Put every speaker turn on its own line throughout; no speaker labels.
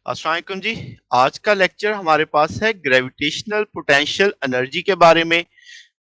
अस्सलाम वालेकुम जी। आज का लेक्चर हमारे पास है ग्रेविटेशनल पोटेंशियल एनर्जी के बारे में।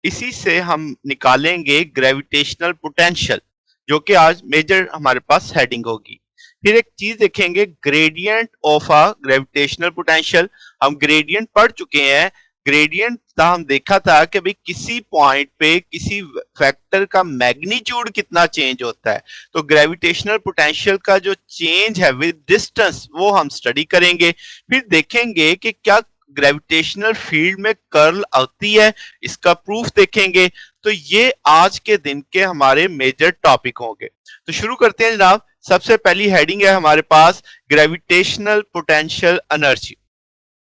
इसी से हम निकालेंगे ग्रेविटेशनल पोटेंशियल, जो कि आज मेजर हमारे पास हेडिंग होगी। फिर एक चीज देखेंगे, gradient of a gravitational potential. हम ग्रेडियंट पढ़ चुके हैं। ग्रेडियंट का हम देखा था कि भाई किसी पॉइंट पे किसी फैक्टर का मैग्नीट्यूड कितना चेंज होता है। तो ग्रेविटेशनल पोटेंशियल का जो चेंज है विद डिस्टेंस वो हम स्टडी करेंगे। फिर देखेंगे कि क्या ग्रेविटेशनल फील्ड में कर्ल आती है, इसका प्रूफ देखेंगे। तो ये आज के दिन के हमारे मेजर टॉपिक होंगे। तो शुरू करते हैं जनाब। सबसे पहली हेडिंग है हमारे पास ग्रेविटेशनल पोटेंशियल एनर्जी।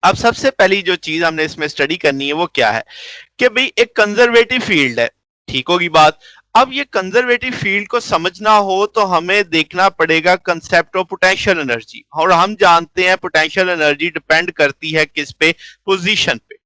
अब सबसे पहली जो चीज हमने इसमें स्टडी करनी है वो क्या है कि भाई एक कंजर्वेटिव फील्ड है। ठीक होगी बात। अब ये कंजर्वेटिव फील्ड को समझना हो तो हमें देखना पड़ेगा कंसेप्ट ऑफ पोटेंशियल एनर्जी, और हम जानते हैं पोटेंशियल एनर्जी डिपेंड करती है किस पे? पोजीशन पे।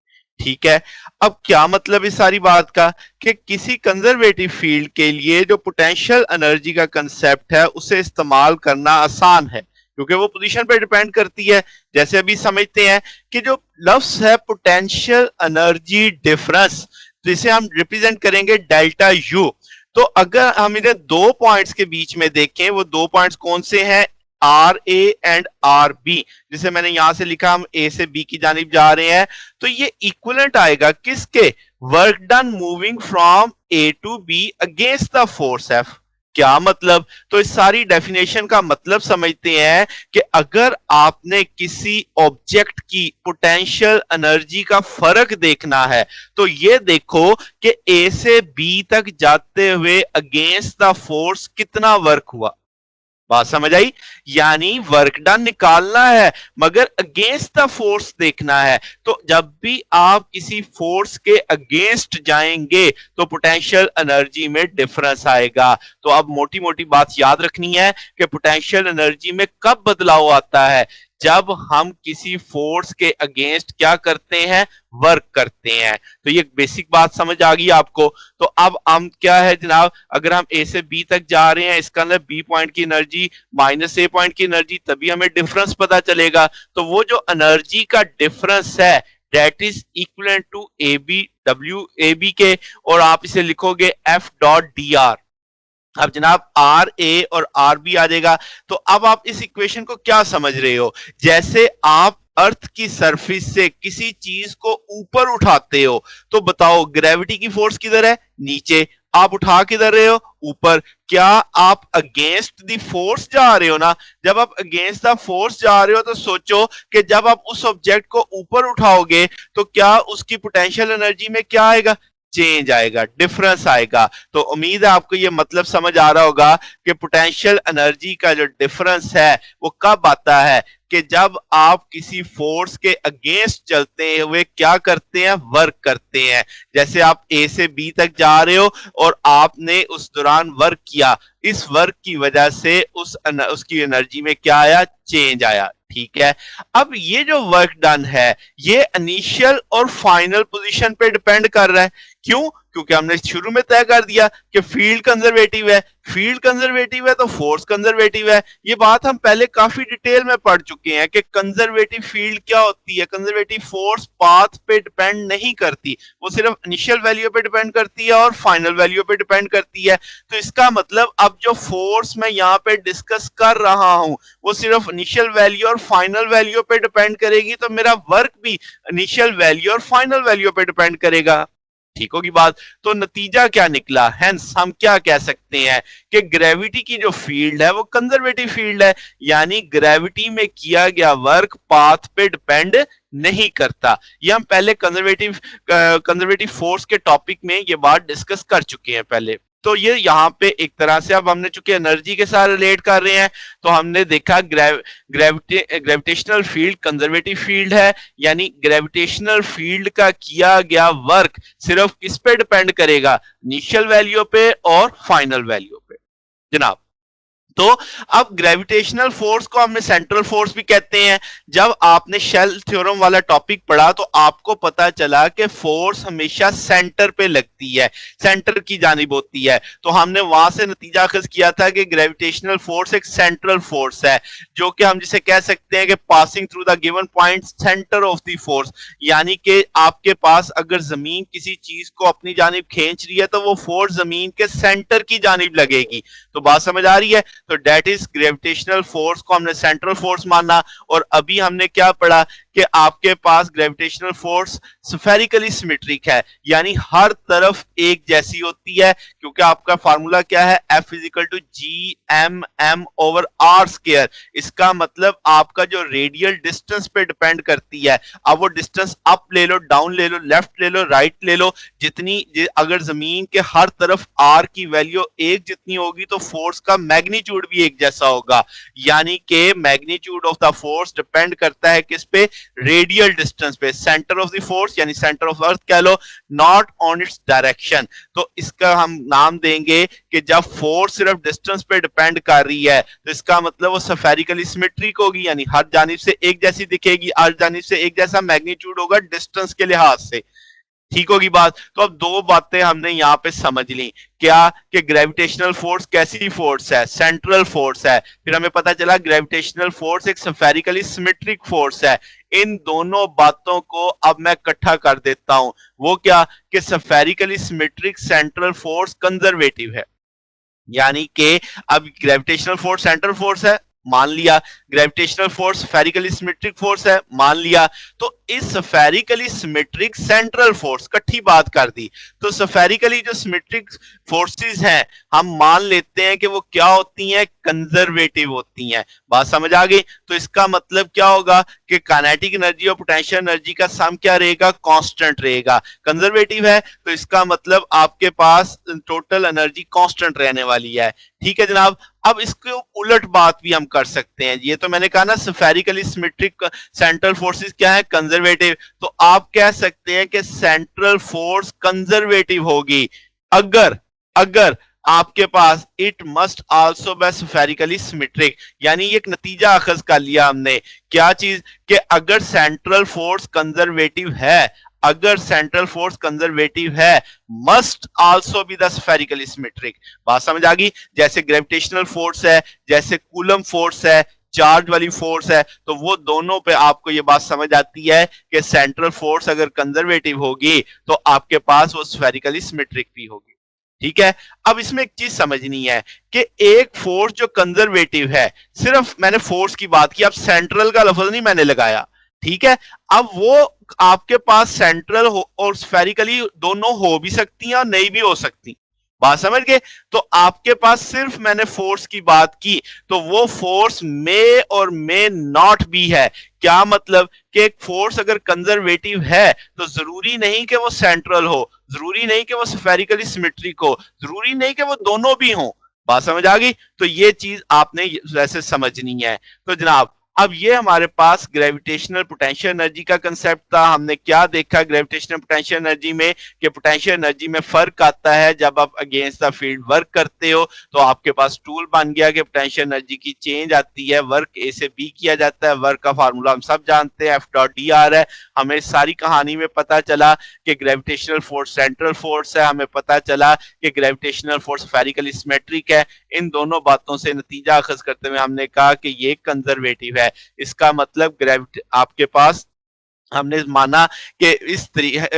ठीक है। अब क्या मतलब इस सारी बात का कि किसी कंजर्वेटिव फील्ड के लिए जो पोटेंशियल एनर्जी का कंसेप्ट है उसे इस्तेमाल करना आसान है, क्योंकि वो पोजीशन पे डिपेंड करती है। जैसे अभी समझते हैं कि जो लफ्ज है पोटेंशियल एनर्जी डिफरेंस, जिसे हम रिप्रेजेंट करेंगे डेल्टा यू। तो अगर हम इन्हें दो पॉइंट्स के बीच में देखें, वो दो पॉइंट्स कौन से हैं? R A and R B. जिसे मैंने यहां से लिखा, हम ए से बी की जानिब जा रहे हैं। तो ये इक्विवेलेंट आएगा किसके? Work done moving from A to B against the force F. क्या मतलब? तो इस सारी डेफिनेशन का मतलब समझते हैं कि अगर आपने किसी ऑब्जेक्ट की पोटेंशियल एनर्जी का फर्क देखना है तो ये देखो कि ए से बी तक जाते हुए अगेंस्ट द फोर्स कितना वर्क हुआ। बात समझ आई? यानी वर्क डन निकालना है मगर अगेंस्ट द फोर्स देखना है। तो जब भी आप किसी फोर्स के अगेंस्ट जाएंगे तो पोटेंशियल एनर्जी में डिफरेंस आएगा। तो अब मोटी मोटी बात याद रखनी है कि पोटेंशियल एनर्जी में कब बदलाव आता है? जब हम किसी फोर्स के अगेंस्ट क्या करते हैं? वर्क करते हैं। तो ये बेसिक बात समझ आ गई आपको। तो अब हम क्या है जनाब, अगर हम ए से बी तक जा रहे हैं, इसका अंदर बी पॉइंट की एनर्जी माइनस ए पॉइंट की एनर्जी, तभी हमें डिफरेंस पता चलेगा। तो वो जो एनर्जी का डिफरेंस है that is equivalent to A B W A B के, और आप इसे लिखोगे एफ डॉट डी आर। अब जनाब आर ए और आर बी आ जाएगा। तो अब आप इस इक्वेशन को क्या समझ रहे हो? जैसे आप अर्थ की सरफेस से किसी चीज को ऊपर उठाते हो तो बताओ ग्रेविटी की फोर्स किधर है? नीचे। आप उठा किधर रहे हो? ऊपर। क्या आप अगेंस्ट द फोर्स जा रहे हो ना? जब आप अगेंस्ट द फोर्स जा रहे हो तो सोचो कि जब आप उस ऑब्जेक्ट को ऊपर उठाओगे तो क्या उसकी पोटेंशियल एनर्जी में क्या आएगा? चेंज आएगा, डिफरेंस आएगा। तो उम्मीद है आपको ये मतलब समझ आ रहा होगा कि पोटेंशियल एनर्जी का जो डिफरेंस है वो कब आता है? कि जब आप किसी फोर्स के अगेंस्ट चलते हुए क्या करते हैं? वर्क करते हैं। जैसे आप ए से बी तक जा रहे हो और आपने उस दौरान वर्क किया, इस वर्क की वजह से उसकी एनर्जी में क्या आया? चेंज आया। ठीक है। अब ये जो वर्क डन है ये इनिशियल और फाइनल पोजीशन पे डिपेंड कर रहा है। क्यों? क्योंकि हमने शुरू में तय कर दिया कि फील्ड कंजर्वेटिव है। फील्ड कंजर्वेटिव है तो फोर्स कंजर्वेटिव है। ये बात हम पहले काफी डिटेल में पढ़ चुके हैं कि कंजर्वेटिव फील्ड क्या होती है। कंजर्वेटिव फोर्स पाथ पे डिपेंड नहीं करती, वो सिर्फ इनिशियल वैल्यू पे डिपेंड करती है और फाइनल वैल्यू पे डिपेंड करती है। तो इसका मतलब अब जो फोर्स मैं यहाँ पे डिस्कस कर रहा हूं वो सिर्फ इनिशियल वैल्यू और फाइनल वैल्यू पे डिपेंड करेगी, तो मेरा वर्क भी इनिशियल वैल्यू और फाइनल वैल्यू पे डिपेंड करेगा। ठीक होगी बात। तो नतीजा क्या निकला? हेंस हम क्या कह सकते हैं कि ग्रेविटी की जो फील्ड है वो कंजर्वेटिव फील्ड है। यानी ग्रेविटी में किया गया वर्क पाथ पे डिपेंड नहीं करता। ये हम पहले कंजर्वेटिव फोर्स के टॉपिक में ये बात डिस्कस कर चुके हैं पहले। तो ये यहाँ पे एक तरह से अब हमने चूंकि एनर्जी के साथ रिलेट कर रहे हैं तो हमने देखा ग्रेविटेशनल फील्ड कंजर्वेटिव फील्ड है। यानी ग्रेविटेशनल फील्ड का किया गया वर्क सिर्फ किस पे डिपेंड करेगा? इनिशियल वैल्यू पे और फाइनल वैल्यू पे। जनाब तो अब ग्रेविटेशनल फोर्स को हमने सेंट्रल फोर्स भी कहते हैं। जब आपने शेल थ्योरम वाला टॉपिक पढ़ा तो आपको पता चला कि फोर्स हमेशा सेंटर पे लगती है, सेंटर की जानिब होती है। तो हमने वहां से नतीजा अखज किया था कि ग्रेविटेशनल फोर्स एक सेंट्रल फोर्स है, जो कि हम जिसे कह सकते हैं कि passing through the given point centre of the force. यानी कि आपके पास अगर जमीन किसी चीज को अपनी जानिब खींच रही है तो वो फोर्स जमीन के सेंटर की जानिब लगेगी। तो बात समझ आ रही है? तो डेट इज ग्रेविटेशनल फोर्स को हमने सेंट्रल फोर्स माना। और अभी हमने क्या पढ़ा कि आपके पास ग्रेविटेशनल फोर्स स्फेरिकली सिमेट्रिक है, यानी हर तरफ एक जैसी होती है, क्योंकि आपका फार्मूला क्या है, F is equal to G M M over R square. इसका मतलब आपका जो रेडियल डिस्टेंस पे डिपेंड करती है। अब वो डिस्टेंस अप ले लो, डाउन ले लो, लेफ्ट ले लो, राइट ले लो, जितनी अगर जमीन के हर तरफ आर की वैल्यू एक जितनी होगी तो फोर्स का मैग्नीट्यूड भी एक जैसा होगा। यानी कि magnitude of the force depend करता है किस पे, रेडियल डिस्टेंस पे, सेंटर ऑफ द फोर्स यानी सेंटर ऑफ अर्थ कह लो, नॉट ऑन इट्स डायरेक्शन। तो इसका हम नाम देंगे कि जब फोर्स सिर्फ डिस्टेंस पे डिपेंड कर रही है तो इसका मतलब वो स्फेरिकली सिमेट्रिक होगी, यानी हर जानिब से एक जैसी दिखेगी, हर जानिब से एक जैसा मैग्नीट्यूड होगा डिस्टेंस के लिहाज से। ठीक होगी बात? तो अब दो बातें हमने यहां पे समझ ली। क्या कि ग्रेविटेशनल फोर्स कैसी फोर्स है, सेंट्रल फोर्स है। फिर हमें पता चला ग्रेविटेशनल फोर्स एक स्फेरिकली सिमेट्रिक फोर्स है। इन दोनों बातों को अब मैं इकट्ठा कर देता हूं। वो क्या कि spherically symmetric central force conservative है, यानी कि अब ग्रेविटेशनल फोर्स सेंट्रल फोर्स है, मान लिया। Gravitational force spherically symmetric force है, मान लिया। तो इस स्फेरिकली सिमेट्रिक सेंट्रल फोर्स इकट्ठी बात कर दी। तो स्फेरिकली जो सिमेट्रिक फोर्सेस हैं हम मान लेते हैं कि वो क्या होती हैं, कंजर्वेटिव होती हैं। बात समझ आ गई? तो इसका मतलब क्या होगा कि काइनेटिक एनर्जी और पोटेंशियल एनर्जी का सम क्या रहेगा, कांस्टेंट रहेगा। कंजर्वेटिव है तो इसका मतलब आपके पास टोटल एनर्जी कांस्टेंट रहने वाली है। ठीक है जनाब। अब इसको उलट बात भी हम कर सकते हैं। ये तो मैंने कहा ना स्फेरिकली सिमेट्रिक सेंट्रल फोर्सेस क्या है, कंजर्वेटिव। तो आप कह सकते हैं कि सेंट्रल फोर्स कंजर्वेटिव होगी अगर अगर आपके पास it must also be spherically symmetric. यानी एक नतीजा अखज कर लिया हमने, क्या चीज, कि अगर सेंट्रल फोर्स कंजर्वेटिव है, अगर सेंट्रल फोर्स कंजर्वेटिव है, must also be the spherically symmetric. बात समझ आ गई? जैसे ग्रेविटेशनल फोर्स है, जैसे कूलम फोर्स है, चार्ज वाली फोर्स है, तो वो दोनों पे आपको ये बात समझ आती है कि सेंट्रल फोर्स अगर कंजर्वेटिव होगी तो आपके पास वो स्फेरिकली सिमेट्रिक भी होगी। ठीक है। अब इसमें एक चीज समझनी है कि एक फोर्स जो कंजर्वेटिव है, सिर्फ मैंने फोर्स की बात की, अब सेंट्रल का लफ्ज नहीं मैंने लगाया। ठीक है। अब वो आपके पास सेंट्रल और स्फेरिकली दोनों हो भी सकती हैं और नहीं भी हो सकती। बात समझ गए? तो आपके पास सिर्फ मैंने फोर्स की बात की, तो वो फोर्स मे और मे नॉट भी है। क्या मतलब कि एक फोर्स अगर कंजर्वेटिव है तो जरूरी नहीं कि वो सेंट्रल हो, जरूरी नहीं कि वो स्फेरिकली सिमेट्रिक हो, जरूरी नहीं कि वो दोनों भी हो। बात समझ आ गई? तो ये चीज आपने वैसे समझनी है। तो जनाब अब ये हमारे पास ग्रेविटेशनल पोटेंशियल एनर्जी का कंसेप्ट था। हमने क्या देखा ग्रेविटेशनल पोटेंशियल एनर्जी में, कि पोटेंशियल एनर्जी में फर्क आता है जब आप अगेंस्ट द फील्ड वर्क करते हो तो आपके पास टूल बन गया कि पोटेंशियल एनर्जी की चेंज आती है, वर्क ए से बी किया जाता है। वर्क का फार्मूला हम सब जानते हैं, F.dr है। हमें सारी कहानी में पता चला कि ग्रेविटेशनल फोर्स सेंट्रल फोर्स है, हमें पता चला कि ग्रेविटेशनल फोर्स स्फेरिकली सिमेट्रिक है। इन दोनों बातों से नतीजा अखज करते हुए हमने कहा कि ये कंजर्वेटिव है। इसका मतलब ग्रेविटी आपके पास हमने माना कि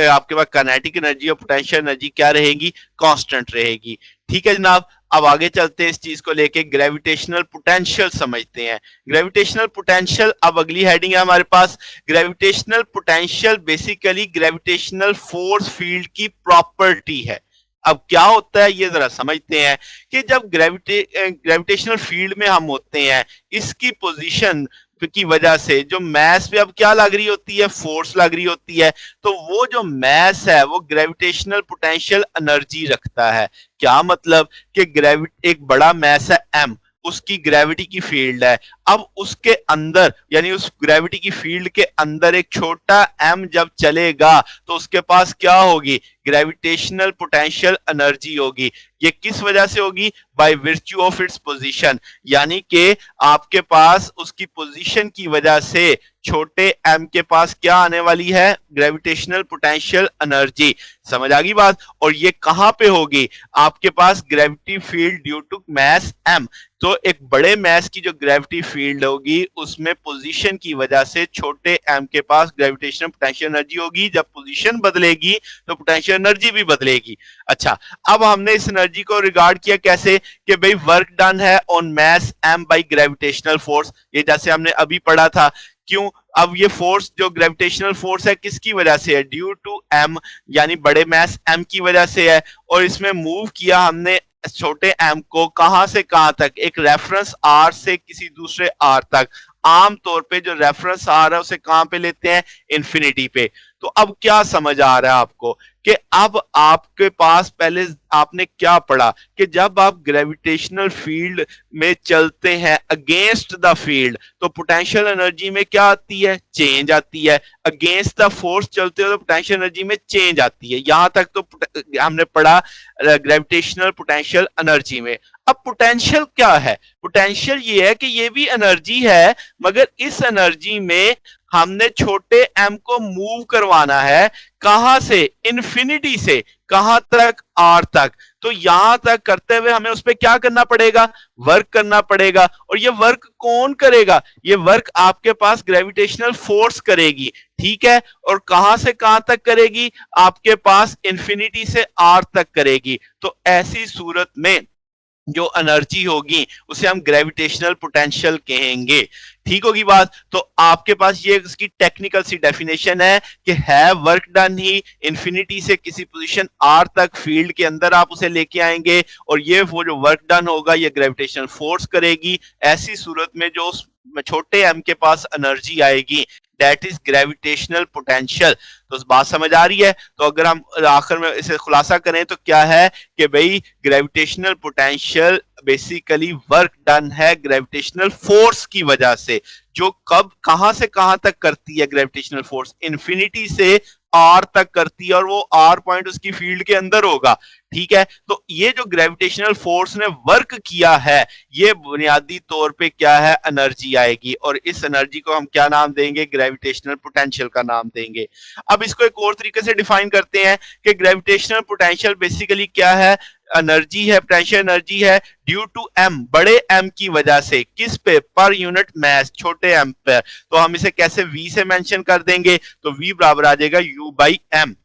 आपके पास काइनेटिक एनर्जी और पोटेंशियल एनर्जी क्या रहेगी, कांस्टेंट रहेगी। ठीक है जनाब। अब आगे चलते हैं, इस चीज को लेके ग्रेविटेशनल पोटेंशियल समझते हैं। ग्रेविटेशनल पोटेंशियल अब अगली हेडिंग है हमारे पास। Gravitational potential basically gravitational force field की प्रॉपर्टी है। अब क्या होता है ये जरा समझते हैं कि जब ग्रेविटेशनल फील्ड में हम होते हैं, इसकी पोजीशन की वजह से जो मैस पे अब क्या लग रही होती है, फोर्स लग रही होती है। तो वो जो मैस है वो ग्रेविटेशनल पोटेंशियल एनर्जी रखता है। क्या मतलब कि एक बड़ा मैस है m, उसकी ग्रेविटी की फील्ड है। अब उसके अंदर यानी उस ग्रेविटी की फील्ड के अंदर एक छोटा m जब चलेगा तो उसके पास क्या होगी, ग्रेविटेशनल पोटेंशियल एनर्जी होगी। ये किस वजह से होगी, बाय विर्च्यू ऑफ इट्स पोजीशन, यानी कि आपके पास उसकी पोजीशन की वजह से छोटे m के पास क्या आने वाली है, ग्रेविटेशनल पोटेंशियल एनर्जी। समझ आ गई बात। और ये कहां पे होगी, आपके पास gravity field due to mass m। तो एक बड़े मैस की जो ग्रेविटी फील्ड होगी उसमें पोजीशन की वजह से छोटे m के पास ग्रेविटेशनल पोटेंशियल एनर्जी होगी। जब पोजीशन बदलेगी तो पोटेंशियल एनर्जी भी बदलेगी। अच्छा, अब हमने इस एनर्जी को रिगार्ड किया कैसे कि भाई वर्क डन है on mass m bye gravitational force, ये जैसे हमने अभी पढ़ा था। क्यों, अब ये फोर्स जो ग्रेविटेशनल फोर्स है किसकी वजह से है, ड्यू टू m, यानी बड़े मास m की वजह से है। और इसमें मूव किया हमने छोटे m को कहां से कहां तक, एक रेफरेंस r से किसी दूसरे r तक। आमतौर पे जो रेफरेंस r है उसे कहां पे लेते हैं, इंफिनिटी पे। तो अब क्या समझ आ रहा है आपको कि अब आपके पास पहले आपने क्या पढ़ा कि जब आप ग्रेविटेशनल फील्ड में चलते हैं अगेंस्ट द फील्ड तो पोटेंशियल एनर्जी में क्या आती है, चेंज आती है। अगेंस्ट द फोर्स चलते हो तो पोटेंशियल एनर्जी में चेंज आती है। यहां तक तो हमने पढ़ा ग्रेविटेशनल पोटेंशियल एनर्जी में। अब पोटेंशियल क्या है, पोटेंशियल ये है कि ये भी एनर्जी है, मगर इस एनर्जी में हमने छोटे m को मूव करवाना है। कहां से, इंफिनिटी से कहां तक, r तक। तो यहां तक करते हुए हमें उस पर क्या करना पड़ेगा, वर्क करना पड़ेगा। और ये वर्क कौन करेगा, ये वर्क आपके पास ग्रेविटेशनल फोर्स करेगी, ठीक है। और कहां से कहां तक करेगी, आपके पास इंफिनिटी से r तक करेगी। तो ऐसी सूरत में जो एनर्जी होगी उसे हम ग्रेविटेशनल पोटेंशियल कहेंगे। ठीक होगी बात। तो आपके पास ये इसकी टेक्निकल सी डेफिनेशन है कि है वर्क डन ही इंफिनिटी से किसी पोजीशन r तक फील्ड के अंदर आप उसे लेके आएंगे और ये वो जो वर्क डन होगा ये ग्रेविटेशनल फोर्स करेगी। ऐसी सूरत में जो छोटे m के पास एनर्जी आएगी दैट इज ग्रेविटेशनल पोटेंशियल। तो बात समझ आ रही है। तो अगर हम आखिर में इसे खुलासा करें तो क्या है कि भाई gravitational potential basically work done है ग्रेविटेशनल फोर्स की वजह से, जो कब कहां से कहां तक करती है ग्रेविटेशनल फोर्स, इंफिनिटी से r तक करती है और वो r पॉइंट उसकी फील्ड के अंदर होगा। ठीक है। तो ये जो ग्रेविटेशनल फोर्स ने वर्क किया है ये बुनियादी तौर पे क्या है, एनर्जी आएगी। और इस एनर्जी को हम क्या नाम देंगे, ग्रेविटेशनल पोटेंशियल का नाम देंगे। अब इसको एक और तरीके से डिफाइन करते हैं कि ग्रेविटेशनल पोटेंशियल बेसिकली क्या है, एनर्जी है, पोटेंशियल एनर्जी है ड्यू टू m, बड़े m की वजह से। किस पे, पर यूनिट मास, छोटे m पर। तो हम इसे कैसे v से मेंशन कर देंगे, तो v बराबर आ जाएगा u बाई m।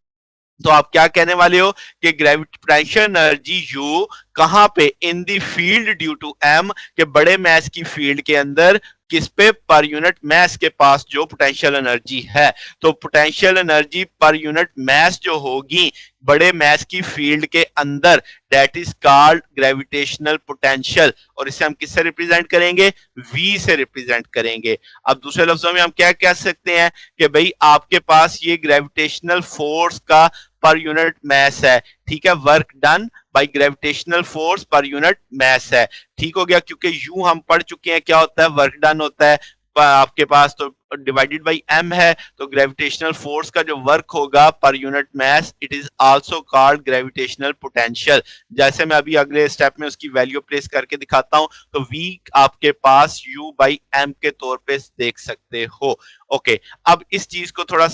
तो आप क्या कहने वाले हो कि ग्रेविटेशनल एनर्जी u कहां पे, इन दी फील्ड ड्यू टू m, के बड़े मास की फील्ड के अंदर किस पे, पर यूनिट मास के पास जो पोटेंशियल एनर्जी है। तो potential energy per unit mass जो होगी बड़े मास की फील्ड के अंदर that is called gravitational potential. और इसे हम किससे रिप्रेजेंट करेंगे, v से रिप्रेजेंट करेंगे। अब दूसरे लफ्जों में हम क्या कह सकते हैं कि भाई आपके पास ये ग्रेविटेशनल फोर्स का पर यूनिट मास है, ठीक है, work done by gravitational force per unit mass है। ठीक हो गया, क्योंकि यू हम पढ़ चुके हैं क्या होता है, वर्क डन होता है आपके पास तो डिवाइडेड बाय m है। तो ग्रेविटेशनल फोर्स का जो वर्क होगा per unit mass it is also called gravitational potential. जैसे मैं अभी अगले स्टेप में उसकी वैल्यू प्लेस करके दिखाता हूं तो v आपके पास u बाई m के तौर पे देख सकते हो। ओके, अब इस चीज को थोड़ा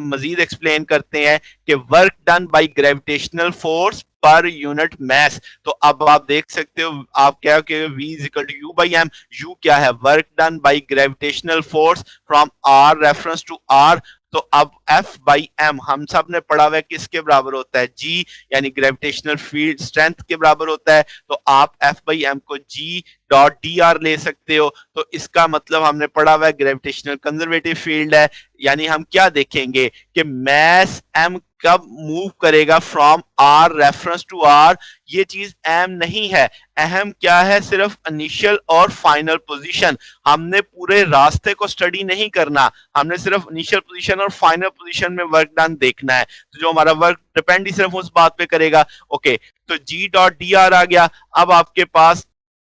मजीद एक्सप्लेन करते हैं कि work done by gravitational force per unit mass. तो अब आप देख सकते हो, आप क्या कि v is equal to u by m। u क्या है, work done by gravitational force from r reference to r। तो अब F बाई m हम सब ने पढ़ा हुआ है किसके बराबर होता है, G, यानी ग्रेविटेशनल फील्ड स्ट्रेंथ के बराबर होता है। तो आप F बाई m को G डॉट डी आर ले सकते हो। तो इसका मतलब हमने पढ़ा हुआ है ग्रेविटेशनल कंजर्वेटिव फील्ड है, यानी हम क्या देखेंगे कि मास m कब मूव करेगा from r reference to r। ये चीज अहम नहीं है, अहम क्या है, सिर्फ इनिशियल और फाइनल पोजीशन। हमने पूरे रास्ते को स्टडी नहीं करना, हमने सिर्फ इनिशियल पोजीशन और फाइनल पोजीशन में वर्क डन देखना है। तो जो हमारा वर्क डिपेंड ही सिर्फ उस बात पे करेगा। ओके, तो g डॉट डी आर आ गया। अब आपके पास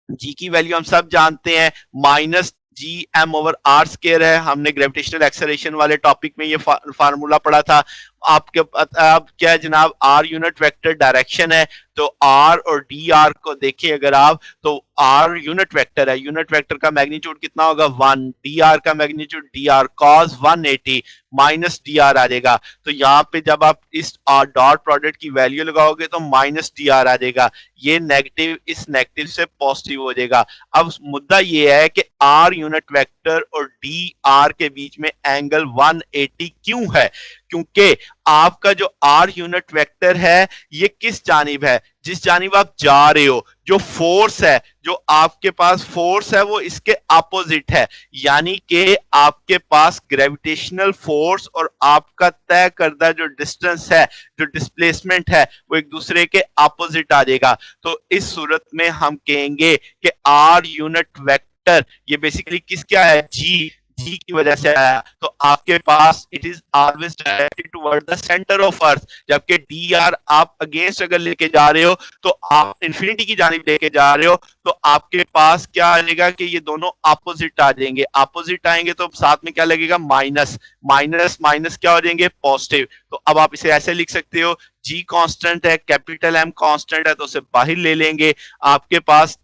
g की वैल्यू हम सब जानते हैं, minus G M over R square है। हमने ग्रेविटेशनल एक्सेलरेशन वाले टॉपिक में ये फार्मूला पढ़ा था। आपके अब क्या है जनाब, आर यूनिट वेक्टर डायरेक्शन है, तो आर और डी आर को देखिए अगर आप, तो आर यूनिट वेक्टर है, यूनिट वेक्टर का मैग्नीट्यूड कितना होगा 1, डी आर का magnitude d r cos 180 minus d r आ जाएगा। तो यहाँ पे जब आप इस डॉट प्रोडक्ट की वैल्यू लगाओगे तो माइनस डी आर आ जाएगा, ये नेगेटिव इस नेगेटिव से पॉजिटिव हो जाएगा। अब मुद्दा ये है कि आर यूनिट वेक्टर और डी आर के बीच में एंगल 180 क्यों है? क्योंकि आपका जो आर यूनिट वेक्टर है ये किस जानिब है, जिस जानिब आप जा रहे हो, जो फोर्स है, जो आपके पास फोर्स है वो इसके अपोजिट है, यानी कि आपके पास ग्रेविटेशनल फोर्स और आपका तय करदा जो डिस्टेंस है, जो डिस्प्लेसमेंट है, वो एक दूसरे के अपोजिट आ जाएगा। तो इस सूरत में हम कहेंगे कि आर यूनिट वेक्टर ये बेसिकली किस क्या है, जी जी की वजह से आया। तो आपके पास it is always directed toward the centre of earth, जबकि डी आर आप अगेंस्ट अगर लेके जा रहे हो तो आप इंफिनिटी की जानिब लेके जा रहे हो, तो आपके पास क्या आएगा कि ये दोनों अपोजिट आ जाएंगे। अपोजिट आएंगे तो साथ में क्या लगेगा, माइनस, माइनस माइनस क्या हो जाएंगे, पॉजिटिव। तो अब आप इसे ऐसे लिख सकते हो, जी कांस्टेंट है, कैपिटल एम कांस्टेंट है, तो उसे बाहर ले लेंगे। आपके पास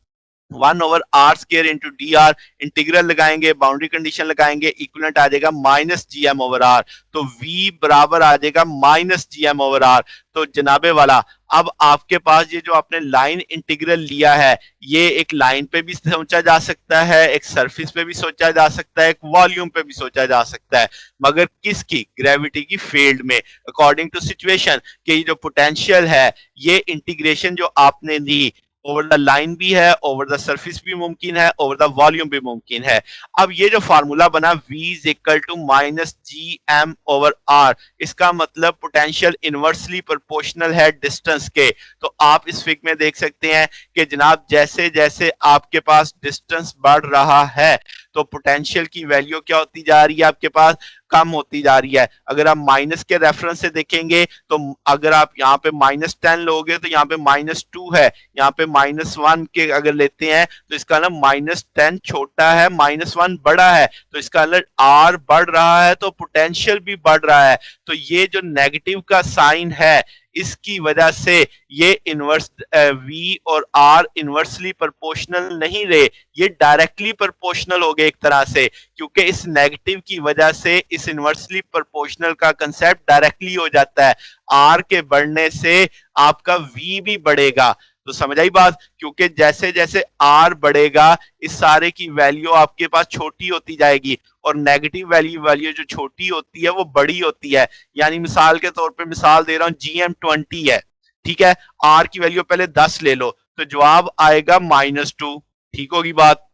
1 over R square into D R, integral लगाएंगे, बाउंड्री कंडीशन लगाएंगे, इक्वलेंट आ जाएगा minus G M over R, तो v बराबर आ जाएगा minus G M over R. तो जनाबे वाला, अब आपके पास ये जो आपने लाइन इंटीग्रल लिया है, ये एक लाइन पे भी सोचा जा सकता है, एक सरफेस पे भी सोचा जा सकता है, एक वॉल्यूम पे भी सोचा जा सकता है, मगर किसकी, ग्रेविटी की फील्ड में, अकॉर्डिंग टू सिचुएशन, कि ये जो पोटेंशियल है, ये इंटीग्रेशन जो आपने दी ओवर द लाइन भी है, ओवर द सरफेस भी मुमकिन है, ओवर द वॉल्यूम भी मुमकिन है। अब ये जो फार्मूला बना v is equal to minus G M over R, इसका मतलब पोटेंशियल इनवर्सली प्रोपोर्शनल है डिस्टेंस के। तो आप इस फिगर में देख सकते हैं कि जनाब जैसे जैसे आपके पास डिस्टेंस बढ़ रहा है तो पोटेंशियल की वैल्यू क्या होती जा रही है, आपके पास कम होती जा रही है। अगर आप माइनस के रेफरेंस से देखेंगे तो अगर आप यहाँ पे -10 लोगे तो यहाँ पे -2 है, यहाँ पे -1 के अगर लेते हैं तो इसका मतलब -10 छोटा है, -1 बड़ा है, तो इसका मतलब आर बढ़ रहा है तो पोटेंशियल भी बढ़ रहा है। तो ये जो नेगेटिव का साइन है इसकी वजह से ये इनवर्स v और r इनवर्सली प्रोपोर्शनल नहीं रहे, ये डायरेक्टली प्रोपोर्शनल हो गए एक तरह से, क्योंकि इस नेगेटिव की वजह से इस इनवर्सली प्रोपोर्शनल का कंसेप्ट डायरेक्टली हो जाता है। r के बढ़ने से आपका v भी बढ़ेगा। तो समझ आई बात, क्योंकि जैसे जैसे r बढ़ेगा इस सारे की वैल्यू आपके पास छोटी होती जाएगी, और नेगेटिव वैल्यू जो छोटी होती है वो बड़ी होती है। यानी मिसाल के तौर पे मिसाल दे रहा हूं, GM20 है, ठीक है, r की वैल्यू पहले 10 ले लो तो जवाब आएगा -2, ठीक होगी बात।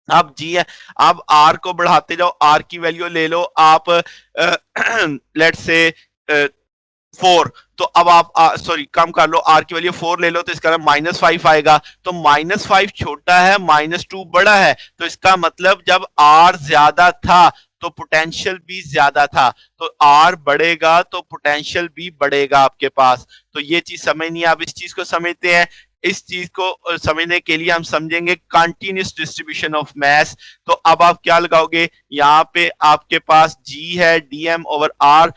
अब जी है, अब r को बढ़ाते जाओ, r की वैल्यू ले लो आप लेट्स से 4, तो अब आप सॉरी कम कर लो, r की वैल्यू 4 ले लो तो इसका -5 आएगा। तो -5 छोटा है, -2 बड़ा है, तो इसका मतलब जब r ज्यादा था तो पोटेंशियल भी ज्यादा था, तो r बढ़ेगा तो पोटेंशियल भी बढ़ेगा आपके पास। तो ये चीज समझनी है, आप इस चीज को समझते हैं। इस चीज को समझने के लिए हम समझेंगे कंटिन्यूअस डिस्ट्रीब्यूशन ऑफ मास। तो अब आप क्या लगाओगे, यहाँ पे आपके पास g है dm ओवर r,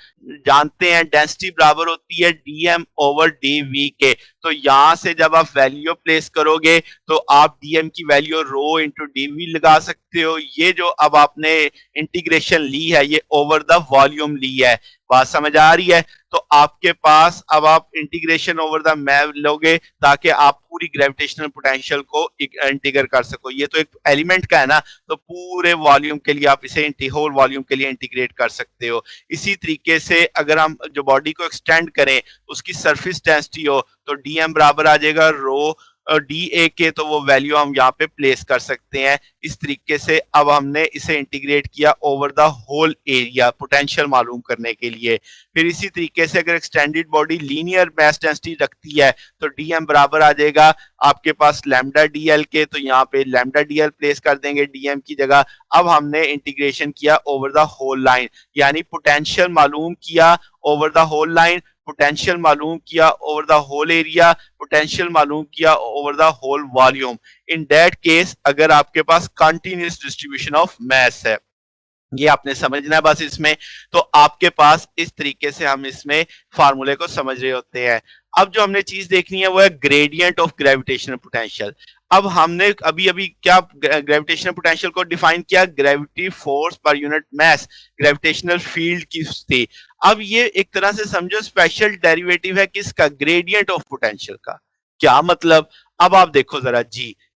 जानते हैं डेंसिटी बराबर होती है dm ओवर dv के। तो यहां से जब आप वैल्यू प्लेस करोगे तो आप dm की वैल्यू रो इंटू dv लगा सकते हो। ये जो अब आपने इंटीग्रेशन ली है ये ओवर द वॉल्यूम ली है, बात समझ आ रही है। तो आपके पास अब आप इंटीग्रेशन ओवर द मैप लोगे ताकि आप पूरी ग्रेविटेशनल पोटेंशियल को इंटीग्रेट कर सको। ये तो एक एलिमेंट का है ना, तो पूरे वॉल्यूम के लिए आप इसे होल वॉल्यूम के लिए इंटीग्रेट कर सकते हो। इसी तरीके से अगर हम जो बॉडी को एक्सटेंड करें उसकी सरफेस डेंसिटी हो तो डीएम बराबर आ जाएगा रो डी ए के, तो वो वैल्यू हम यहाँ पे प्लेस कर सकते हैं। इस तरीके से अब हमने इसे इंटीग्रेट किया over the whole area potential मालूम करने के लिए। फिर इसी तरीके से अगर extended body linear mass density रखती है तो डीएम बराबर आ जाएगा आपके पास लैम्डा डी एल के, तो यहाँ पे लैम्डा डी एल प्लेस कर देंगे डीएम की जगह। अब हमने इंटीग्रेशन किया ओवर द होल लाइन, यानी पोटेंशियल मालूम किया over the whole line, potential मालूम किया over the whole area, potential मालूम किया over the whole volume. In that case अगर आपके पास कंटिन्यूअस डिस्ट्रीब्यूशन ऑफ मास है, ये आपने समझना है बस इसमें। तो आपके पास इस तरीके से हम इसमें फार्मूले को समझ रहे होते हैं। अब जो हमने चीज देखनी है वो है ग्रेडियंट ऑफ ग्रेविटेशनल पोटेंशियल। अब हमने अभी अभी क्या ग्रेविटेशनल पोटेंशियल को डिफाइन किया, gravity force per unit mass, gravitational field की थी। अब ये एक तरह से समझो स्पेशल डेरिवेटिव है किसका, ग्रेडियंट ऑफ पोटेंशियल का। क्या मतलब, अब आप देखो जरा,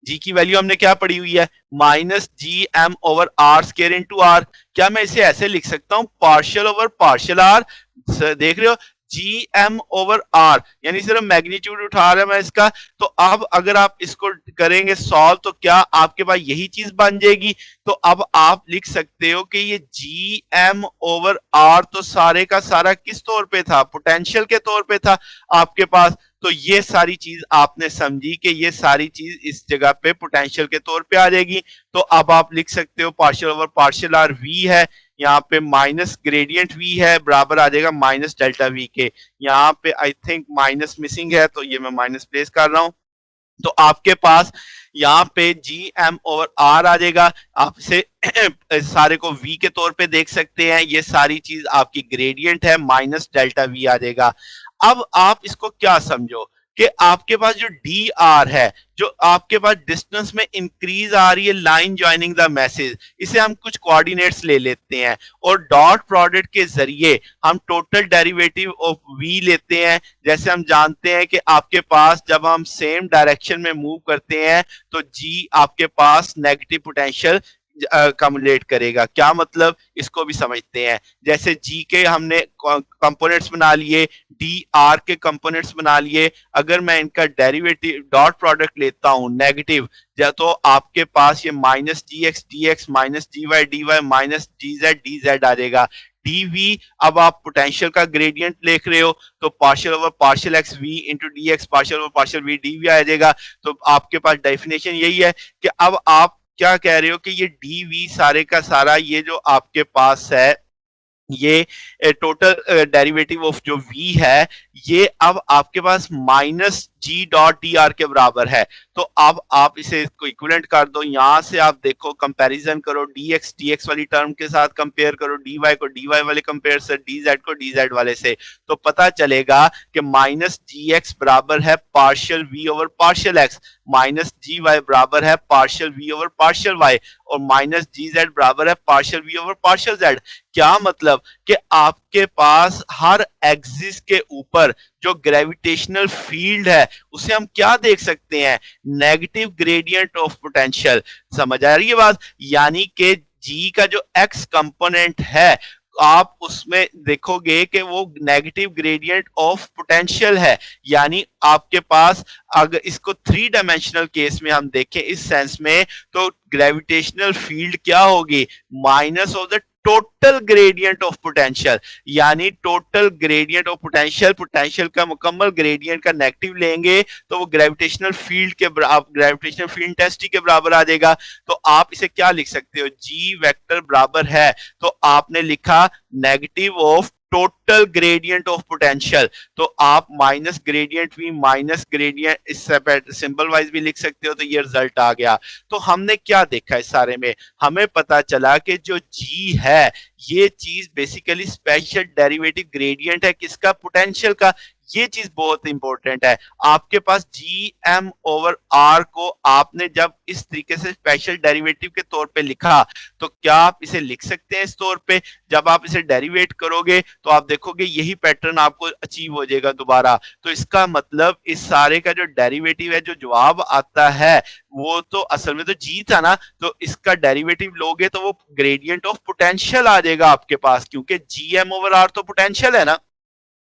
जी की वैल्यू हमने क्या पढ़ी हुई है, minus G M over R square into R. क्या मैं इसे ऐसे लिख सकता हूं, पार्शियल ओवर पार्शियल आर, देख रहे हो, जी एम ओवर आर, यानी सिर्फ मैग्नीट्यूड उठा रहा है मैं इसका। तो अब अगर आप इसको करेंगे सॉल्व तो क्या आपके पास यही चीज बन जाएगी। तो अब आप लिख सकते हो कि ये जी एम ओवर आर तो सारे का सारा किस तौर पे था, पोटेंशियल के तौर पे था आपके पास। तो ये सारी चीज आपने समझी कि ये सारी चीज इस जगह पे पोटेंशियल के तौर पे आ जाएगी। तो अब आप लिख सकते हो partial over partial R V है, यहाँ पे माइनस ग्रेडियंट वी है, बराबर आ जाएगा माइनस डेल्टा वी के। यहाँ पे आई थिंक माइनस मिसिंग है, तो ये मैं माइनस प्लेस कर रहा हूं। तो आपके पास यहाँ पे जी एम ओवर आर आ जाएगा। आप इसे सारे को वी के तौर पे देख सकते हैं, ये सारी चीज आपकी ग्रेडियंट है, माइनस डेल्टा वी आ जाएगा। अब आप इसको क्या समझो कि आपके पास जो डी आर है, जो आपके पास डिस्टेंस में इंक्रीज आ रही है लाइन ज्वाइनिंग द मैसेज, इसे हम कुछ कोऑर्डिनेट्स ले लेते हैं और डॉट प्रोडक्ट के जरिए हम टोटल डेरिवेटिव ऑफ वी लेते हैं। जैसे हम जानते हैं कि आपके पास जब हम सेम डायरेक्शन में मूव करते हैं तो जी आपके पास नेगेटिव पोटेंशियल कम्युलेट करेगा। क्या मतलब, इसको भी समझते हैं। जैसे जी के हमने कंपोनेंट्स बना लिए, डी आर के कंपोनेंट्स बना लिए, अगर मैं इनका डेरिवेटिव डॉट प्रोडक्ट लेता हूं नेगेटिव, तो आपके पास ये minus d x minus d y minus d z आ जाएगा। डीवी, अब आप पोटेंशियल का ग्रेडियंट लिख रहे हो तो partial over partial x v into d x partial over partial v d v आ जाएगा। तो आपके पास डेफिनेशन यही है कि अब आप क्या कह रहे हो कि ये डी वी सारे का सारा ये जो आपके पास है, ये टोटल डेरिवेटिव ऑफ जो v है, ये अब आपके पास माइनस जी डॉट डी आर के बराबर है। तो अब आप इसे इसको इक्विवेलेंट कर दो, यहां से आप देखो कंपैरिजन करो, डी एक्स वाली टर्म के साथ कंपेयर करो, डी वाई को डी वाई वाले कंपेयर से, डी जेड को डी जेड वाले से, तो पता चलेगा कि माइनस जी एक्स बराबर है partial V over partial X, minus G Y बराबर है partial V over partial Y, और माइनस जी जेड बराबर है partial V over partial Z. क्या मतलब कि आपके पास हर एक्सिस के ऊपर जो ग्रेविटेशनल फील्ड है उसे हम क्या देख सकते हैं, नेगेटिव ग्रेडियंट ऑफ पोटेंशियल। समझ आ रही है बात, यानी कि जी का जो एक्स कंपोनेंट है आप उसमें देखोगे कि वो नेगेटिव ग्रेडियंट ऑफ पोटेंशियल है। यानी आपके पास अगर इसको थ्री डायमेंशनल केस में हम देखें इस सेंस में, तो ग्रेविटेशनल फील्ड क्या होगी, minus of the total gradient of potential. यानी total gradient of potential, potential का मुकम्मल ग्रेडियंट का नेगेटिव लेंगे तो वो ग्रेविटेशनल फील्ड के ग्रेविटेशनल फील्ड इंटेंसिटी के बराबर आ जाएगा। तो आप इसे क्या लिख सकते हो, जी वेक्टर बराबर है, तो आपने लिखा negative of total gradient of potential. तो आप माइनस ग्रेडियंट भी माइनस ग्रेडियंट इस सिंबल वाइज भी लिख सकते हो, तो ये रिजल्ट आ गया। तो हमने क्या देखा इस सारे में, हमें पता चला कि जो जी है ये चीज बेसिकली स्पेशल डेरिवेटिव ग्रेडियंट है किसका, पोटेंशियल का। ये चीज बहुत इंपॉर्टेंट है। आपके पास जी एम ओवर आर को आपने जब इस तरीके से स्पेशल डेरिवेटिव के तौर पे लिखा, तो क्या आप इसे लिख सकते हैं इस तौर पे। जब आप इसे डेरिवेट करोगे तो आप देखोगे यही पैटर्न आपको अचीव हो जाएगा दोबारा। तो इसका मतलब इस सारे का जो डेरिवेटिव है, जो जवाब आता है वो तो असल में तो जी था ना, तो इसका डेरिवेटिव लोगे तो वो ग्रेडियंट ऑफ पोटेंशियल आ जाएगा आपके पास, क्योंकि जी एम ओवर आर तो पोटेंशियल है ना।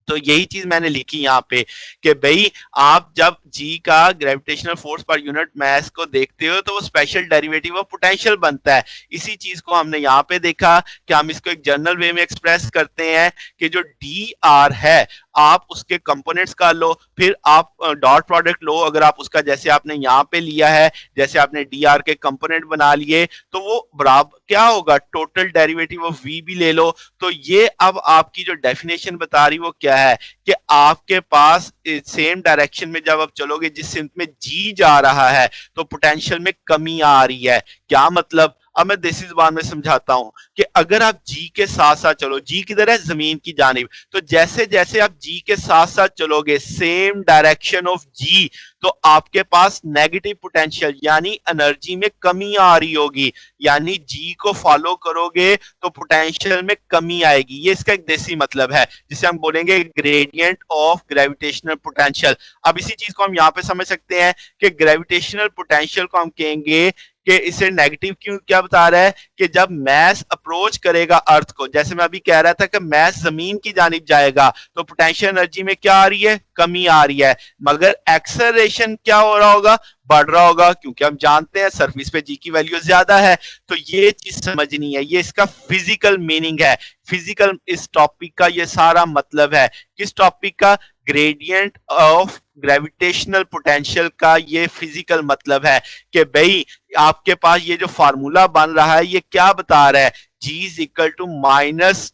तो यही चीज मैंने लिखी यहाँ पे कि भाई आप जब जी का gravitational force per unit mass को देखते हो तो वो स्पेशल डेरिवेटिव ऑफ पोटेंशियल बनता है। इसी चीज को हमने यहाँ पे देखा कि हम इसको एक जनरल वे में एक्सप्रेस करते हैं कि जो डी आर है, आप उसके कंपोनेंट्स का लो, फिर आप डॉट प्रोडक्ट लो, अगर आप उसका जैसे आपने यहाँ पे लिया है, जैसे आपने डी आर के कंपोनेंट बना लिए, तो वो बराबर क्या होगा, टोटल डेरिवेटिव ऑफ वी भी ले लो। तो ये अब आपकी जो डेफिनेशन बता रही वो क्या है कि आपके पास सेम डायरेक्शन में जब आप चलोगे, जिस सिंक में जी जा रहा है, तो पोटेंशियल में कमी आ रही है। क्या मतलब, अब मैं देसी जुबान में समझाता हूं कि अगर आप जी के साथ साथ चलो, जी किधर है, जमीन की जानिब, तो जैसे जैसे आप जी के साथ साथ चलोगे, सेम डायरेक्शन ऑफ जी, तो आपके पास नेगेटिव पोटेंशियल यानी एनर्जी में कमी आ रही होगी। यानी जी को फॉलो करोगे तो पोटेंशियल में कमी आएगी। ये इसका एक देसी मतलब है, जिसे हम बोलेंगे ग्रेडियंट ऑफ ग्रेविटेशनल पोटेंशियल। अब इसी चीज को हम यहाँ पे समझ सकते हैं कि ग्रेविटेशनल पोटेंशियल को हम कहेंगे कि इसे नेगेटिव क्यों, क्या बता रहा है कि जब मैस अप्रोच करेगा अर्थ को, जैसे मैं अभी कह रहा था कि मैस जमीन की जानिब जाएगा, तो पोटेंशियल एनर्जी में क्या आ रही है, कमी आ रही है। मगर एक्सेलरेशन क्या हो रहा होगा, बढ़ रहा होगा, क्योंकि हम जानते हैं सरफेस पे जी की वैल्यू ज्यादा है। तो ये चीज समझनी है, ये इसका फिजिकल मीनिंग है। फिजिकल इस टॉपिक का ये सारा मतलब है। किस टॉपिक का, ग्रेडियंट ऑफ ग्रेविटेशनल पोटेंशियल का ये फिजिकल मतलब है कि भाई आपके पास ये जो फार्मूला बन रहा है ये क्या बता रहा है, g is equal to minus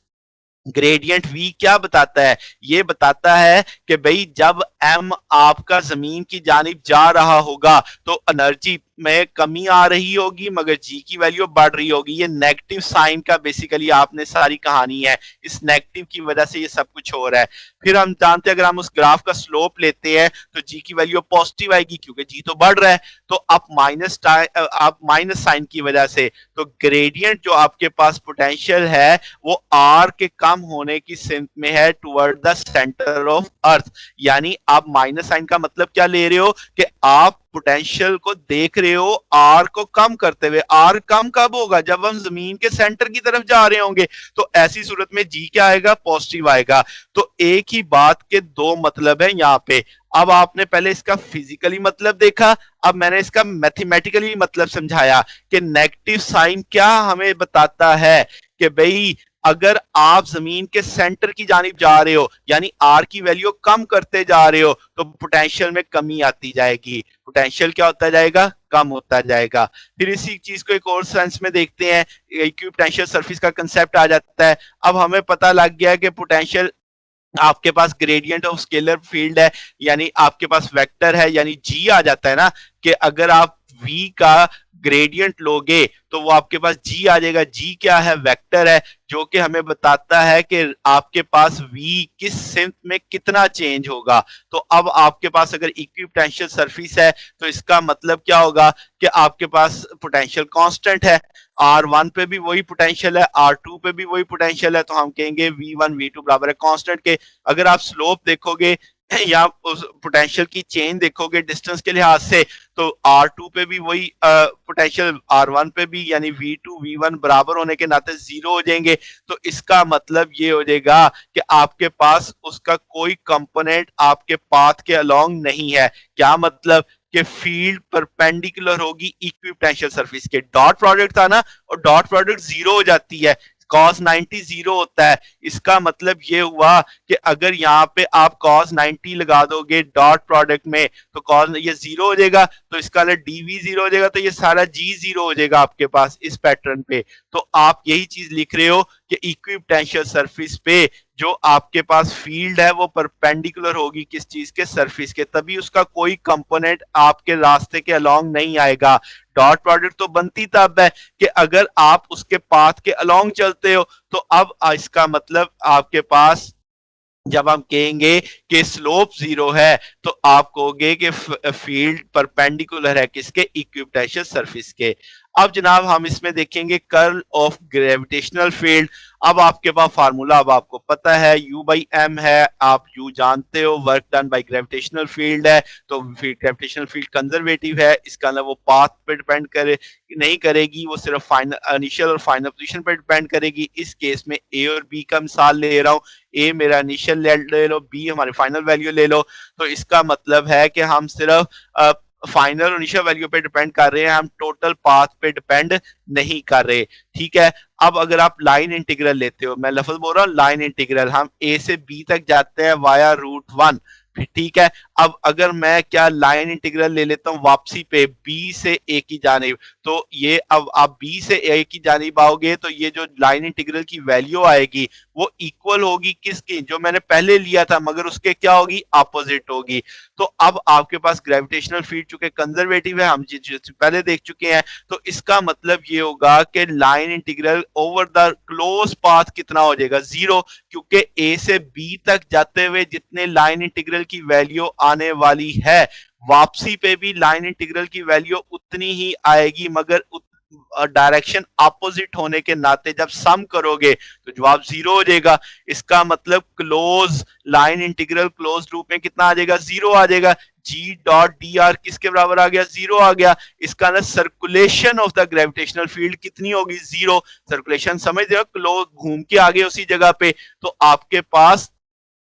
gradient v. क्या बताता है, ये बताता है कि भाई जब एम आपका जमीन की जानिब जा रहा होगा तो एनर्जी में कमी आ रही होगी, मगर जी की वैल्यू बढ़ रही होगी। ये नेगेटिव साइन का बेसिकली आपने सारी कहानी है, इस नेगेटिव की वजह से ये सब कुछ हो रहा है। फिर हम जानते हैं अगर हम उस ग्राफ का स्लोप लेते हैं तो जी की वैल्यू पॉजिटिव आएगी, क्योंकि जी तो बढ़ रहा है। तो आप माइनस साइन की वजह से, तो ग्रेडियंट जो आपके पास पोटेंशियल है वो आर के कम होने की सिंक में है टुवर्ड द सेंटर ऑफ अर्थ। यानी आप माइनस साइन का मतलब क्या ले रहे हो कि आप पोटेंशियल को देख रहे हो आर को कम करते हुए। आर कम कब होगा, जब हम जमीन के सेंटर की तरफ जा रहे होंगे, तो ऐसी सूरत में जी क्या आएगा, पॉजिटिव आएगा। तो एक ही बात के दो मतलब है यहाँ पे। अब आपने पहले इसका फिजिकली मतलब देखा, अब मैंने इसका मैथमेटिकली मतलब समझाया कि नेगेटिव साइन क्या हमें बताता है कि भाई अगर आप जमीन के सेंटर की जानिब जा रहे हो, यानी आर की वैल्यू कम करते जा रहे हो, तो पोटेंशियल में कमी आती जाएगी। पोटेंशियल क्या होता जाएगा, कम होता जाएगा। फिर इसी चीज को एक और सेंस में देखते हैं, इक्विपोटेंशियल सरफेस का कंसेप्ट आ जाता है। अब हमें पता लग गया कि पोटेंशियल, आपके पास ग्रेडियंट ऑफ स्केलर फील्ड है, यानी आपके पास वेक्टर है, यानी जी आ जाता है ना, कि अगर आप v का ग्रेडियंट लोगे तो वो आपके पास जी आ जाएगा। जी क्या है, वेक्टर है, जो कि हमें बताता है कि आपके पास v किस सिंक में कितना चेंज होगा। तो अब आपके पास अगर इक्विपोटेंशियल सरफेस है तो इसका मतलब क्या होगा कि आपके पास पोटेंशियल कांस्टेंट है। R1 पे भी वही पोटेंशियल है, R2 पे भी वही पोटेंशियल है, तो हम कहेंगे V1 V2 बराबर है कांस्टेंट के। अगर आप स्लोप देखोगे या उस पोटेंशियल की चेंज देखोगे डिस्टेंस के लिहाज से, तो R2 पे भी वही पोटेंशियल R1 पे भी, यानी V2 V1 बराबर होने के नाते जीरो हो जाएंगे। तो इसका मतलब ये हो जाएगा कि आपके पास उसका कोई कंपोनेंट आपके पाथ के अलोंग नहीं है। क्या मतलब कि फील्ड परपेंडिकुलर होगी इक्विपोटेंशियल सरफेस के। डॉट प्रोडक्ट था ना, और डॉट प्रोडक्ट जीरो हो जाती है, cos 90 जीरो होता है। इसका मतलब ये हुआ कि अगर यहाँ पे आप cos 90 लगा दोगे डॉट प्रोडक्ट में, तो cos ये जीरो हो जाएगा, तो इसका डीवी जीरो हो जाएगा, तो ये सारा जी जीरो हो जाएगा आपके पास इस पैटर्न पे। तो आप यही चीज लिख रहे हो कि इक्विपोटेंशियल सरफेस पे जो आपके पास फील्ड है वो परपेंडिकुलर होगी किस चीज के, सरफेस के, तभी उसका कोई कंपोनेंट आपके रास्ते के अलोंग नहीं आएगा। डॉट प्रोडक्ट तो बनती तब है कि अगर आप उसके पाथ के अलोंग चलते हो। तो अब इसका मतलब आपके पास जब हम कहेंगे कि स्लोप जीरो है, तो आप कहोगे कि फील्ड परपेंडिकुलर है किसके, इक्विपोटेंशियल सरफेस के। अब जनाब हम इसमें देखेंगे कर्ल ऑफ ग्रेविटेशनल फील्ड। अब आपके पास फार्मूला अब आपको पता है, U बाई एम है, आप U जानते हो, work done by gravitational field है, तो ग्रेविटेशनल फील्ड कंजर्वेटिव है, इसका मतलब वो पाथ पे डिपेंड करे नहीं करेगी, वो सिर्फ फाइनल इनिशियल और फाइनल पोजीशन पर डिपेंड करेगी। इस केस में ए और बी का मिसाल ले रहा हूँ, ए मेरा इनिशियल ले लो, बी हमारी फाइनल वैल्यू ले लो। तो इसका मतलब है कि हम सिर्फ फाइनल और इनिशियल वैल्यू पे डिपेंड कर रहे हैं, हम टोटल पाथ पे डिपेंड नहीं कर रहे। ठीक है, अब अगर आप लाइन इंटीग्रल लेते हो, मैं लफ्ज बोल रहा हूँ लाइन इंटीग्रल, हम ए से बी तक जाते हैं वाया √1। ठीक है, अब अगर मैं क्या लाइन इंटीग्रल ले लेता हूँ वापसी पे बी से ए की जानिब, तो ये अब आप बी से ए की जानिब आओगे तो ये जो लाइन इंटीग्रल की वैल्यू आएगी वो इक्वल होगी किसकी, जो मैंने पहले लिया था, मगर उसके क्या होगी, अपोजिट होगी। तो अब आपके पास ग्रेविटेशनल फील्ड चूंकि कंजर्वेटिव है, हम पहले देख चुके हैं, तो इसका मतलब ये होगा कि line integral over the close path कितना हो जाएगा, 0, क्योंकि ए से बी तक जाते हुए जितने लाइन इंटीग्रल की वैल्यू आने वाली है, वापसी पे भी लाइन इंटीग्रल की वैल्यू उतनी ही आएगी, मगर डायरेक्शन अपोजिट होने के नाते जब सम करोगे तो जवाब 0 हो जाएगा। इसका मतलब close line integral close loop में कितना आ जाएगा, 0 आ जाएगा। जी डॉट डी आर किसके बराबर आ गया, 0 आ गया। इसका ना circulation of the gravitational field कितनी होगी, 0। सर्कुलेशन समझ रहे हो, क्लोज घूम के आगे उसी जगह पे, तो आपके पास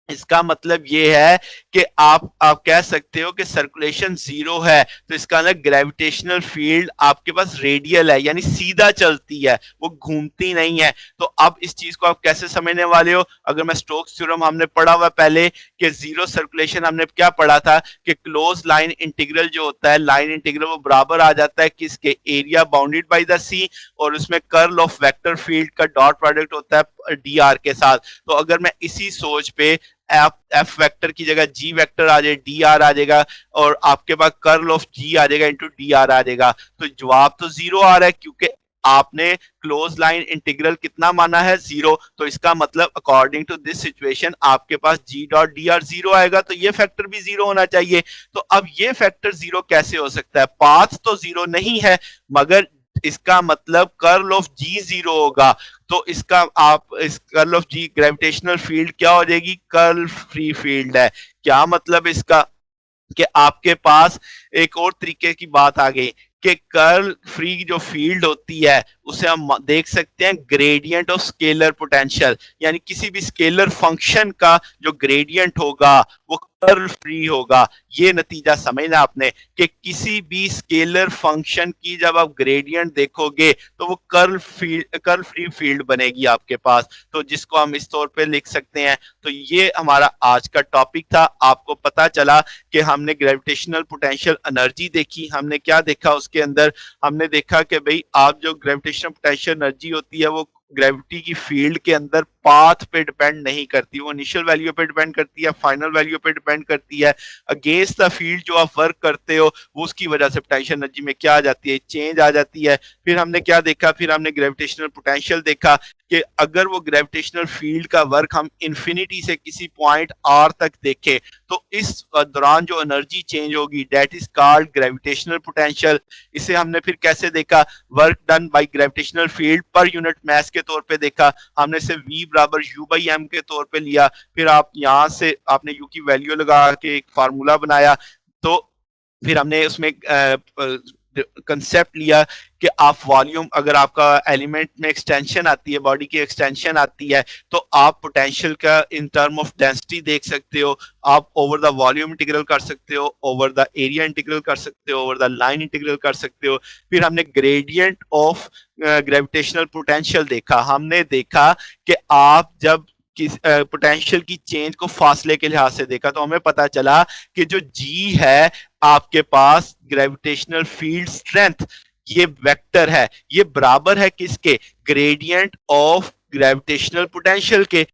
इसका मतलब ये है कि आप कह सकते हो कि सर्कुलेशन 0 है, तो इसका ना ग्रेविटेशनल फील्ड आपके पास रेडियल है, यानी सीधा चलती है, वो घूमती नहीं है। तो अब इस चीज को आप कैसे समझने वाले हो, अगर मैं स्टोक्स थ्योरम हमने पढ़ा हुआ पहले कि जीरो सर्कुलेशन, हमने क्या पढ़ा था कि क्लोज लाइन इंटीग्रल जो होता है, लाइन इंटीग्रल वो बराबर आ जाता है किसके, एरिया बाउंडेड बाय द सी, और उसमें कर्ल ऑफ वेक्टर फील्ड का डॉट प्रोडक्ट होता है डी आर के साथ। तो अगर मैं इसी सोच पे एफ वेक्टर की जगह जी वेक्टर आ जाए, डी आर आ जाएगा, और आपके पास कर्ल ऑफ जी आ जाएगा इंटू डी आर आ जाएगा, तो जवाब तो 0 आ रहा है, क्योंकि आपने क्लोज लाइन इंटीग्रल कितना माना है, 0। तो इसका मतलब अकॉर्डिंग टू दिस सिचुएशन आपके पास जी डॉट डी आर 0 आएगा, तो ये फैक्टर भी 0 होना चाहिए। तो अब ये फैक्टर 0 कैसे हो सकता है, पाथ तो 0 नहीं है, मगर इसका मतलब कर्ल ऑफ जी 0 होगा। तो इसका आप इस curl of G gravitational field क्या हो जाएगी, कर्ल फ्री फील्ड है। क्या मतलब इसका कि आपके पास एक और तरीके की बात आ गई कि कर्ल फ्री जो फील्ड होती है उसे हम देख सकते हैं ग्रेडियंट ऑफ स्केलर पोटेंशियल, यानी किसी भी स्केलर फंक्शन का जो ग्रेडियंट होगा वो कर्ल फ्री होगा। ये नतीजा समझना आपने कि किसी भी स्केलर फंक्शन की जब आप ग्रेडियंट देखोगे तो वो कर्ल फ्री फील्ड बनेगी आपके पास, तो जिसको हम इस तौर पे लिख सकते हैं। तो ये हमारा आज का टॉपिक था। आपको पता चला कि हमने ग्रेविटेशनल पोटेंशियल एनर्जी देखी, हमने क्या देखा उसके अंदर, हमने देखा कि भाई आप जो ग्रेविटेशनल पोटेंशियल एनर्जी होती है वो ग्रेविटी की फील्ड के अंदर पाथ पे डिपेंड नहीं करती, वो इनिशियल वैल्यू पे डिपेंड करती है, फाइनल वैल्यू पे डिपेंड करती है। अगेंस्ट द फील्ड जो आप वर्क करते हो वो उसकी वजह से पोटेंशियल एनर्जी में क्या आ जाती है, चेंज आ जाती है। फिर हमने क्या देखा, फिर हमने ग्रेविटेशनल पोटेंशियल देखा कि अगर वो ग्रेविटेशनल फील्ड का वर्क हम इन्फिनिटी से किसी पॉइंट आर तक देखें तो इस दौरान जो एनर्जी चेंज होगी that is called gravitational potential. इसे हमने फिर कैसे देखा, work done by gravitational field per unit mass के तौर पे देखा, हमने इसे v बराबर u बाई एम के तौर पे लिया। फिर आप यहां से आपने u की वैल्यू लगा के एक फार्मूला बनाया, तो फिर हमने उसमें कंसेप्ट लिया कि आप वॉल्यूम, अगर आपका एलिमेंट में एक्सटेंशन आती है, बॉडी की एक्सटेंशन आती है, तो आप पोटेंशियल का इन टर्म ऑफ डेंसिटी देख सकते हो, आप ओवर द वॉल्यूम इंटीग्रल कर सकते हो, ओवर द एरिया इंटीग्रल कर सकते हो, ओवर द लाइन इंटीग्रल कर सकते हो। फिर हमने ग्रेडियंट ऑफ ग्रेविटेशनल पोटेंशियल देखा, हमने देखा कि आप जब किस पोटेंशियल की चेंज को फासले के लिहाज से देखा, तो हमें पता चला कि जो जी है आपके पास ग्रेविटेशनल फील्ड स्ट्रेंथ, ये वेक्टर है, ये बराबर है किसके, ग्रेडियंट ऑफ ग्रेविटेशनल पोटेंशियल के।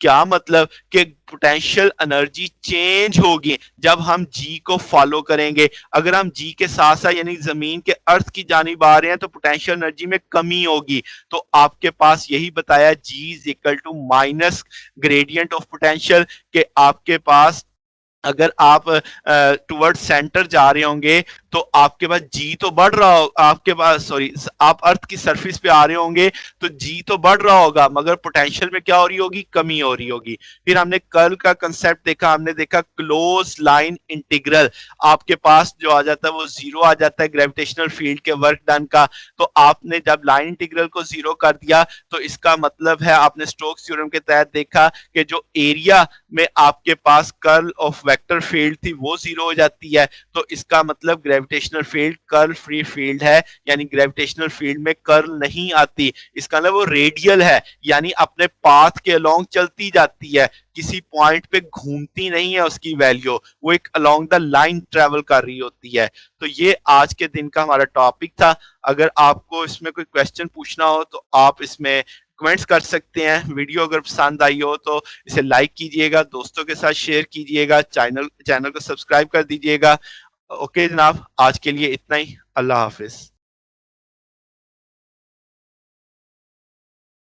क्या मतलब कि पोटेंशियल एनर्जी चेंज होगी जब हम जी को फॉलो करेंगे। अगर हम जी के साथ साथ यानी जमीन के अर्थ की जानिब आ रहे हैं तो पोटेंशियल एनर्जी में कमी होगी। तो आपके पास यही बताया g is equal to minus gradient of potential, के आपके पास अगर आप टुवर्ड सेंटर जा रहे होंगे तो आपके पास जी तो बढ़ रहा हो, आपके पास सॉरी आप अर्थ की सरफेस पे आ रहे होंगे तो जी तो बढ़ रहा होगा, मगर पोटेंशियल में क्या हो रही होगी, कमी हो रही होगी। फिर हमने कर्ल का कंसेप्ट देखा, हमने देखा क्लोज लाइन इंटीग्रल, आपके पास जो आ जाता है वो 0 आ जाता है ग्रेविटेशनल फील्ड के वर्क डन का। तो आपने जब लाइन इंटीग्रल को 0 कर दिया तो इसका मतलब है आपने स्टोक्स थ्योरम के तहत देखा कि जो एरिया में आपके पास कर्ल ऑफ वेक्टर फील्ड थी वो 0 हो जाती है। तो इसका मतलब gravitational field curl free field है, यानी ग्रेविटेशनल फील्ड में कर्ल नहीं आती। इसका मतलब वो रेडियल है, यानी अपने पाथ के अलोंग चलती जाती है, किसी पॉइंट पे घूमती नहीं है उसकी वैल्यू, वो एक अलोंग द लाइन ट्रेवल कर रही होती है। तो ये आज के दिन का हमारा टॉपिक था। अगर आपको इसमें कोई क्वेश्चन पूछना हो तो आप इसमें कमेंट्स कर सकते हैं। वीडियो अगर पसंद आई हो तो इसे लाइक कीजिएगा, दोस्तों के साथ शेयर कीजिएगा, चैनल को सब्सक्राइब कर दीजिएगा। ओके जनाब, आज के लिए इतना ही। अल्लाह हाफिज।